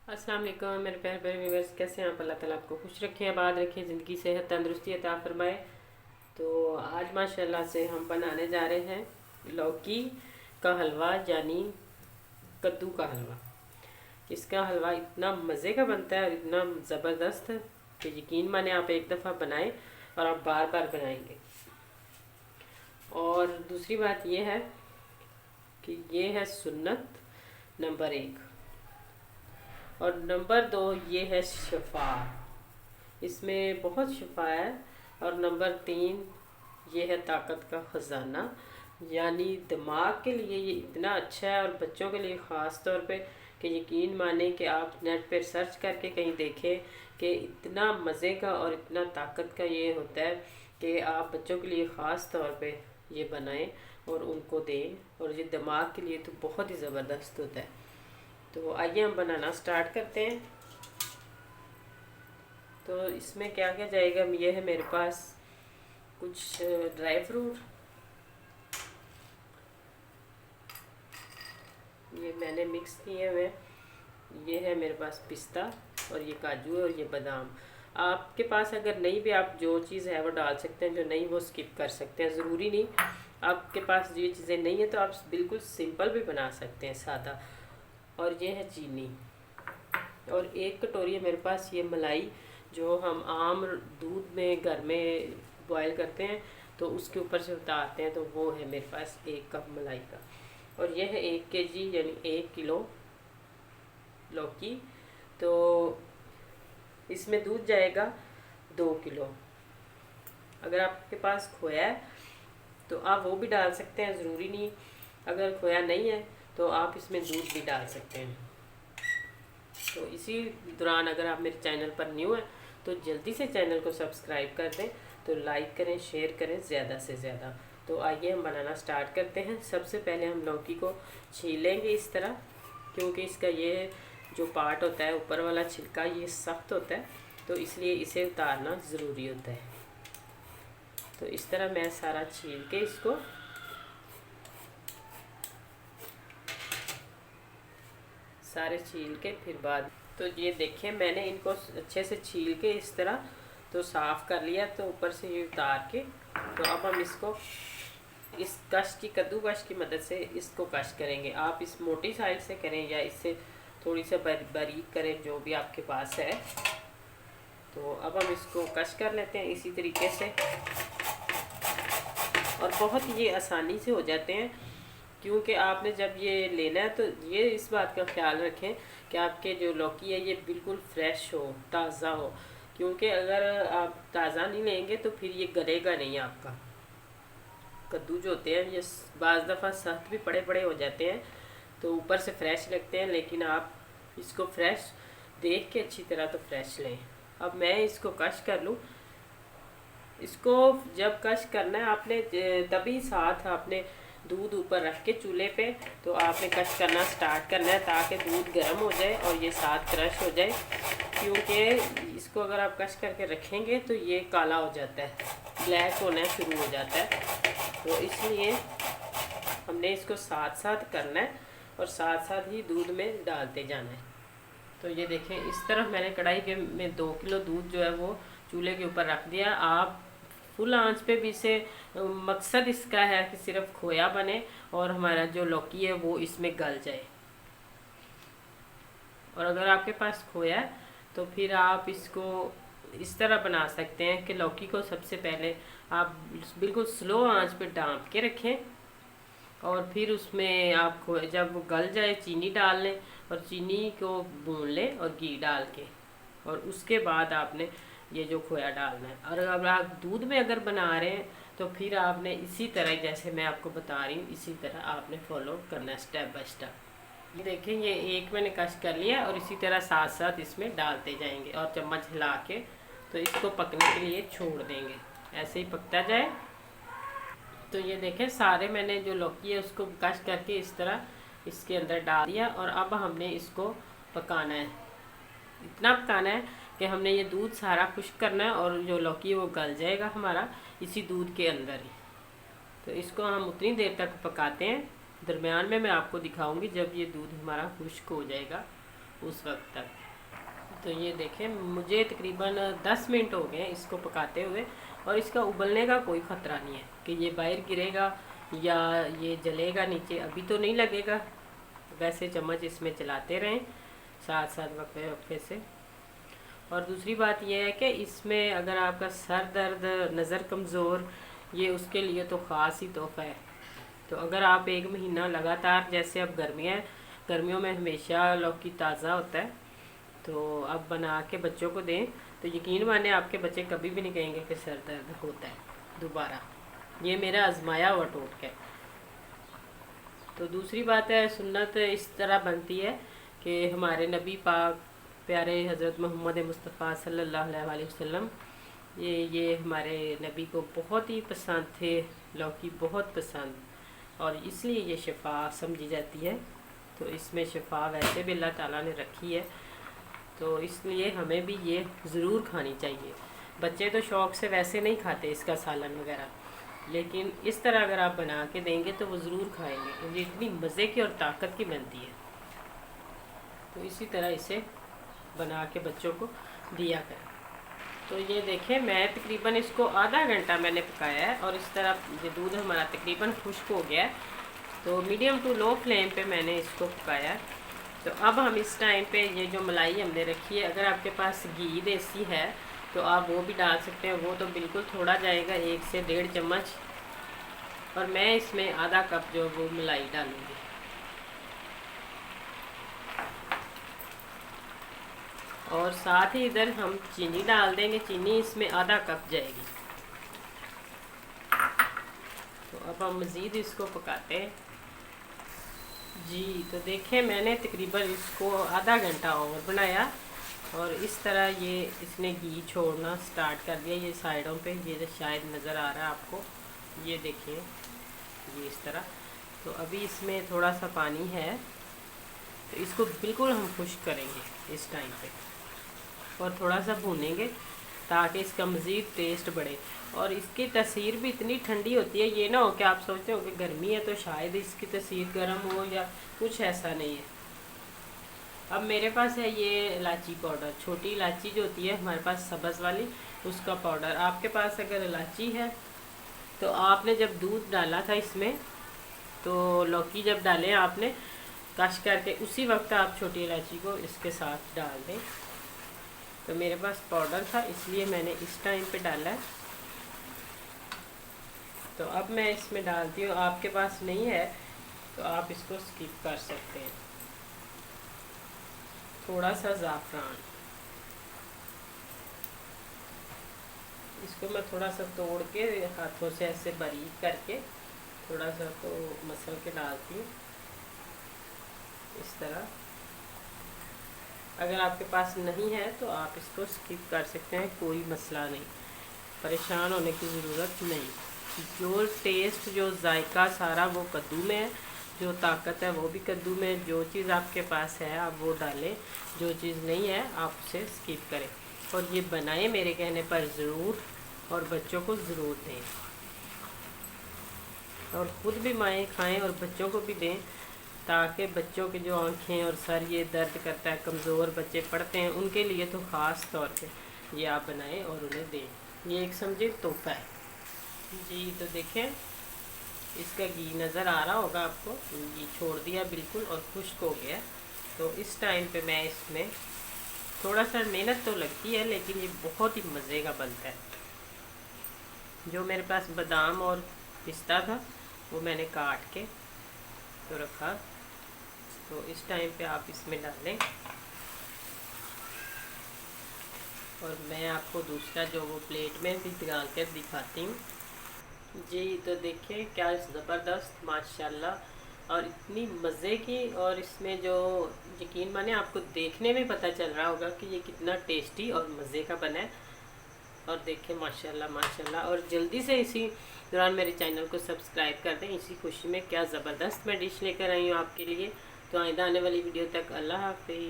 अस्सलाम वालेकुम मेरे प्यारे प्यारे व्यूअर्स, कैसे हैं आप? अल्लाह ताला आपको खुश रखे, आबाद रखे, ज़िंदगी सेहत तंदुरुस्ती अता फरमाए। तो आज माशाल्लाह से हम बनाने जा रहे हैं लौकी का हलवा, यानी कद्दू का हलवा। इसका हलवा इतना मज़े का बनता है और इतना ज़बरदस्त है कि यकीन माने आप एक दफ़ा बनाएं और आप बार बार बनाएंगे। और दूसरी बात यह है कि ये है सुन्नत नंबर 1, और नंबर 2 ये है शफा, इसमें बहुत शफा है। और नंबर 3 ये है ताकत का ख़जाना, यानी दिमाग के लिए ये इतना अच्छा है और बच्चों के लिए ख़ास तौर पे कि यकीन माने कि आप नेट पर सर्च करके कहीं देखें कि इतना मज़े का और इतना ताकत का ये होता है कि आप बच्चों के लिए ख़ास तौर पे ये बनाएं और उनको दें, और ये दिमाग के लिए तो बहुत ही ज़बरदस्त होता है। तो आइए हम बनाना स्टार्ट करते हैं। तो इसमें क्या क्या जाएगा, ये है मेरे पास कुछ ड्राई फ्रूट, ये मैंने मिक्स किए हुए। ये है मेरे पास पिस्ता, और ये काजू, और ये बादाम। आपके पास अगर नहीं भी, आप जो चीज़ है वो डाल सकते हैं, जो नहीं वो स्किप कर सकते हैं, ज़रूरी नहीं। आपके पास ये चीज़ें नहीं है तो आप बिल्कुल सिंपल भी बना सकते हैं, सादा। और ये है चीनी, और 1 कटोरी है मेरे पास ये मलाई, जो हम आम दूध में घर में बॉयल करते हैं तो उसके ऊपर से उतारते हैं, तो वो है मेरे पास 1 कप मलाई का। और यह है 1 केजी यानी 1 किलो लौकी। तो इसमें दूध जाएगा 2 किलो। अगर आपके पास खोया है तो आप वो भी डाल सकते हैं, ज़रूरी नहीं। अगर खोया नहीं है तो आप इसमें दूध भी डाल सकते हैं। तो इसी दौरान अगर आप मेरे चैनल पर न्यू हैं तो जल्दी से चैनल को सब्सक्राइब कर दें, तो लाइक करें, शेयर करें ज़्यादा से ज़्यादा। तो आइए हम बनाना स्टार्ट करते हैं। सबसे पहले हम लौकी को छीलेंगे इस तरह, क्योंकि इसका ये जो पार्ट होता है ऊपर वाला छिलका, ये सख्त होता है, तो इसलिए इसे उतारना ज़रूरी होता है। तो इस तरह मैं सारा छील के इसको सारे छील के फिर बाद, तो ये देखें मैंने इनको अच्छे से छील के इस तरह तो साफ़ कर लिया। तो ऊपर से ये उतार के, तो अब हम इसको इस कश की, कद्दू कश की मदद से इसको कश करेंगे। आप इस मोटी साइड से करें या इससे थोड़ी सी बारीक करें, जो भी आपके पास है। तो अब हम इसको कश कर लेते हैं इसी तरीके से, और बहुत ये आसानी से हो जाते हैं, क्योंकि आपने जब ये लेना है तो ये इस बात का ख्याल रखें कि आपके जो लौकी है ये बिल्कुल फ्रेश हो, ताज़ा हो। क्योंकि अगर आप ताज़ा नहीं लेंगे तो फिर ये गलेगा नहीं आपका। कद्दू जो होते हैं ये बाज़ दफ़ा सख्त भी पड़े पड़े हो जाते हैं, तो ऊपर से फ्रेश लगते हैं, लेकिन आप इसको फ्रेश देख के अच्छी तरह तो फ्रेश लें। अब मैं इसको कश कर लूँ। इसको जब कश करना है आपने, तभी साथ आपने दूध ऊपर रख के चूल्हे पे, तो आपने कश करना स्टार्ट करना है ताकि दूध गर्म हो जाए और ये साथ क्रश हो जाए। क्योंकि इसको अगर आप कश करके रखेंगे तो ये काला हो जाता है, ब्लैक होना शुरू हो जाता है। तो इसलिए हमने इसको साथ साथ करना है और साथ साथ ही दूध में डालते जाना है। तो ये देखें, इस तरफ मैंने कढ़ाई के में 2 किलो दूध जो है वो चूल्हे के ऊपर रख दिया। आप फुल आंच पे भी इसे, मकसद इसका है कि सिर्फ खोया बने और हमारा जो लौकी है वो इसमें गल जाए। और अगर आपके पास खोया है तो फिर आप इसको इस तरह बना सकते हैं कि लौकी को सबसे पहले आप बिल्कुल स्लो आंच पे ढाँप के रखें, और फिर उसमें आप जब वो गल जाए चीनी डाल लें, और चीनी को भून लें और घी डाल के, और उसके बाद आपने ये जो खोया डालना है। और अगर आप दूध में अगर बना रहे हैं तो फिर आपने इसी तरह, जैसे मैं आपको बता रही हूँ, इसी तरह आपने फॉलो करना है स्टेप बाय स्टेप। ये देखें, ये एक मैंने कश कर लिया और इसी तरह साथ साथ इसमें डालते जाएंगे और चम्मच हिला के, तो इसको पकने के लिए छोड़ देंगे, ऐसे ही पकता जाए। तो ये देखें, सारे मैंने जो लौकी है उसको कश करके इस तरह इसके अंदर डाल दिया, और अब हमने इसको पकाना है। इतना पकाना है कि हमने ये दूध सारा खुश्क करना है, और जो लौकी है वो गल जाएगा हमारा इसी दूध के अंदर ही। तो इसको हम उतनी देर तक पकाते हैं। दरमियान में मैं आपको दिखाऊंगी जब ये दूध हमारा खुश्क हो जाएगा उस वक्त तक। तो ये देखें, मुझे तकरीबन 10 मिनट हो गए इसको पकाते हुए, और इसका उबलने का कोई ख़तरा नहीं है कि ये बाहर गिरेगा या ये जलेगा नीचे, अभी तो नहीं लगेगा। वैसे चम्मच इसमें चलाते रहें साथ साथ वक्फे वक्फे से। और दूसरी बात यह है कि इसमें अगर आपका सर दर्द, नज़र कमज़ोर, ये उसके लिए तो ख़ास ही तोहफ़ा है। तो अगर आप 1 महीना लगातार, जैसे अब गर्मियों में हमेशा लौकी ताज़ा होता है, तो अब बना के बच्चों को दें तो यकीन माने आपके बच्चे कभी भी नहीं कहेंगे कि सर दर्द होता है दोबारा। ये मेरा आजमाया हुआ टोटका है। तो दूसरी बात है, सुन्नत इस तरह बनती है कि हमारे नबी पाक प्यारे हज़रत मोहम्मद मुस्तफ़ा सल्लल्लाहु अलैहि वसल्लम, ये हमारे नबी को बहुत ही पसंद थे, लौकी बहुत पसंद, और इसलिए ये शिफा समझी जाती है। तो इसमें शिफा वैसे भी अल्लाह ताला ने रखी है, तो इसलिए हमें भी ये ज़रूर खानी चाहिए। बच्चे तो शौक़ से वैसे नहीं खाते इसका सालन वगैरह, लेकिन इस तरह अगर आप बना के देंगे तो वो ज़रूर खाएंगे। ये इतनी मज़े की और ताकत की बनती है। तो इसी तरह इसे बना के बच्चों को दिया करें। तो ये देखें, मैं तकरीबन इसको आधा घंटा मैंने पकाया है, और इस तरह ये दूध हमारा तकरीबन खुश्क हो गया है। तो मीडियम टू लो फ्लेम पे मैंने इसको पकाया है। तो अब हम इस टाइम पे ये जो मलाई हमने रखी है, अगर आपके पास घी देसी है तो आप वो भी डाल सकते हैं। वो तो बिल्कुल थोड़ा जाएगा, 1 से 1.5 चम्मच, और मैं इसमें आधा कप जो वो मलाई डालूँगी। और साथ ही इधर हम चीनी डाल देंगे, चीनी इसमें आधा कप जाएगी। तो अब हम मज़ीद इसको पकाते हैं जी। तो देखें, मैंने तकरीबन इसको आधा घंटा और बनाया, और इस तरह ये इसने घी छोड़ना स्टार्ट कर दिया। ये साइडों पे ये शायद नज़र आ रहा है आपको, ये देखिए ये इस तरह। तो अभी इसमें थोड़ा सा पानी है, तो इसको बिल्कुल हम खुश्क करेंगे इस टाइम पे, और थोड़ा सा भूनेंगे ताकि इसका मज़ीद टेस्ट बढ़े। और इसकी तसीर भी इतनी ठंडी होती है, ये ना हो कि आप सोचते हो कि गर्मी है तो शायद इसकी तसीर गर्म हो, या कुछ ऐसा नहीं है। अब मेरे पास है ये इलायची पाउडर, छोटी इलायची जो होती है हमारे पास सब्ज़ वाली, उसका पाउडर। आपके पास अगर इलायची है तो आपने जब दूध डाला था इसमें, तो लौकी जब डालें आपने कश करके उसी वक्त आप छोटी इलायची को इसके साथ डाल दें। तो मेरे पास पाउडर था इसलिए मैंने इस टाइम पे डाला है। तो अब मैं इसमें डालती हूँ, आपके पास नहीं है तो आप इसको स्किप कर सकते हैं, थोड़ा सा ज़ाफ़रान। इसको मैं थोड़ा सा तोड़ के हाथों से ऐसे बारीक करके थोड़ा सा तो मसल के डालती हूँ इस तरह। अगर आपके पास नहीं है तो आप इसको स्किप कर सकते हैं, कोई मसला नहीं, परेशान होने की ज़रूरत नहीं। जो टेस्ट, जो जायका सारा वो कद्दू में है, जो ताकत है वो भी कद्दू में। जो चीज़ आपके पास है आप वो डालें, जो चीज़ नहीं है आप उसे स्किप करें। और ये बनाएं मेरे कहने पर ज़रूर, और बच्चों को ज़रूर दें, और ख़ुद भी माएँ खाएं और बच्चों को भी दें, ताकि बच्चों के जो आँखें और सर ये दर्द करता है, कमज़ोर बच्चे पढ़ते हैं, उनके लिए तो ख़ास तौर पे ये आप बनाएं और उन्हें दें। ये एक समझे तोहफ़ा है जी। तो देखें, इसका घी नज़र आ रहा होगा आपको, घी छोड़ दिया बिल्कुल और खुश्क हो गया। तो इस टाइम पे मैं इसमें थोड़ा सा मेहनत तो लगती है, लेकिन ये बहुत ही मज़े का बनता है। जो मेरे पास बादाम और पिस्ता था वो मैंने काट के तो रखा। तो इस टाइम पे आप इसमें डालें, और मैं आपको दूसरा जो वो प्लेट में भी डाल कर दिखाती हूँ जी। तो देखिए क्या ज़बरदस्त माशाल्लाह, और इतनी मज़े की, और इसमें जो यकीन माने आपको देखने में पता चल रहा होगा कि ये कितना टेस्टी और मज़े का बना है। और देखें माशाल्लाह माशाल्लाह, और जल्दी से इसी दौरान मेरे चैनल को सब्सक्राइब कर दें। इसी खुशी में क्या ज़बरदस्त मैं डिश लेकर आई हूँ आपके लिए। तो आइंदा आने वाली वीडियो तक अल्लाह हाफ़िज़।